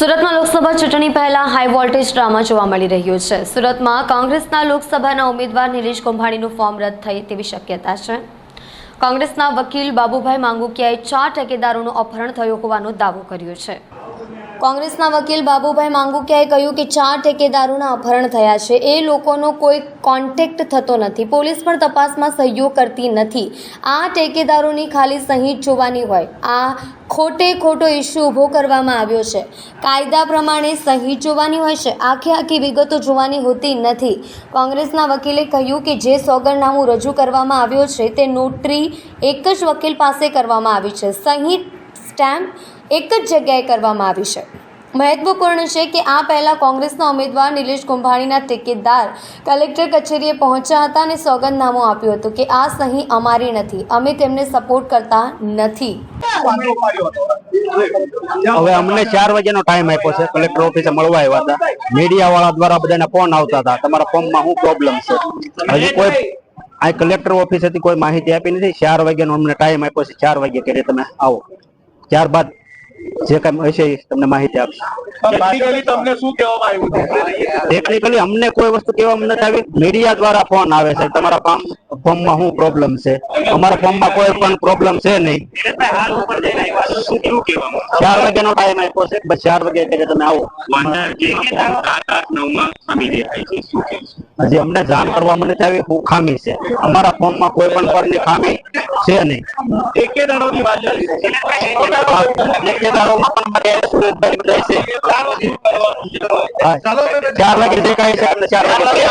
સુરતમાં લોકસભા ચૂંટણી પહેલા હાઈ વોલ્ટેજ ડ્રામા જોવા મળી રહ્યો છે। સુરતમાં કોંગ્રેસના લોકસભાના ઉમેદવાર નિલેશ કુંભાણીનું ફોર્મ રદ થાય તેવી શક્યતા છે। કોંગ્રેસના વકીલ બાબુભાઈ માંગુકિયાએ 4 ઠેકેદારોનું અપહરણ થયું હોવાનો દાવો કર્યો છે। કોંગ્રેસના વકીલ બાબુભાઈ માંગુકિયાએ કહ્યું કે 4 ઠેકેદારોના અપહરણ થયા છે। એ લોકોનો કોઈ કોન્ટેક્ટ થતો નથી, પોલીસ પણ તપાસમાં સહયોગ કરતી નથી। આ ઠેકેદારોની ખાલી સહી જ જોવાની હોય, આ ખોટો ઇસ્યુ ઊભો કરવામાં આવ્યો છે। કાયદા પ્રમાણે સહી જોવાની હોય છે, આખી વિગતો જોવાની હોતી નથી। કોંગ્રેસના વકીલે કહ્યું કે જે સોગંદનામું રજૂ કરવામાં આવ્યો છે તે નોટરી એક જ વકીલ પાસે કરવામાં આવી છે, સહી સ્ટેમ્પ એક જ જગ્યાએ કરવામાં આવી છે। મહત્વપૂર્ણ છે કે આ પહેલા કોંગ્રેસના ઉમેદવાર નિલેશ કુંભાણીના ઠેકેદાર કલેક્ટર કચેરીએ પહોંચ્યા હતા અને સોગંદનામું આપ્યું હતું કે આ સહી અમારી નથી, અમે તેમને સપોર્ટ કરતા નથી। હવે અમને 4 વાગ્યાનો ટાઈમ આપ્યો છે, કલેક્ટર ઓફિસે મળવા આવ્યા હતા। મીડિયા વાળા દ્વારા બધાને ફોન આવતા હતા, તમારા ફોર્મમાં શું પ્રોબ્લેમ છે? હજી કોઈ આ કલેક્ટર ઓફિસેથી કોઈ માહિતી આપી નથી। 4 વાગ્યાનો અમને ટાઈમ આપ્યો છે, 4 વાગ્યા કરી તમે આવો, ત્યારબાદ જે કઈ હશે તમને માહિતી આપશે। તમને શું કહેવામાં આવ્યું છે? ટેકનિકલી અમને કોઈ વસ્તુ કહેવામાં નથી આવી, મીડિયા દ્વારા ફોન આવે છે તમારા ફોર્મમાં શું પ્રોબ્લેમ છે। અમારા ફોર્મમાં કોઈ પણ પ્રોબ્લેમ છે નહીં। 4 વાગ્યાનો ટાઈમ આપ્યો છે, બસ 4 વાગ્યા એટલે તમે આવો। હજી અમને જાણ કરવામાં નથી આવી શું ખામી છે, અમારા ફોર્મમાં કોઈ પણ પ્રકારની ખામી છે નહીં। ઠેકેદારોની વાત ઠેકેદારોમાં પણ મારે સુરતભાઈ બધા છે। 4 વાગે દેખાય છે, 4 વાગે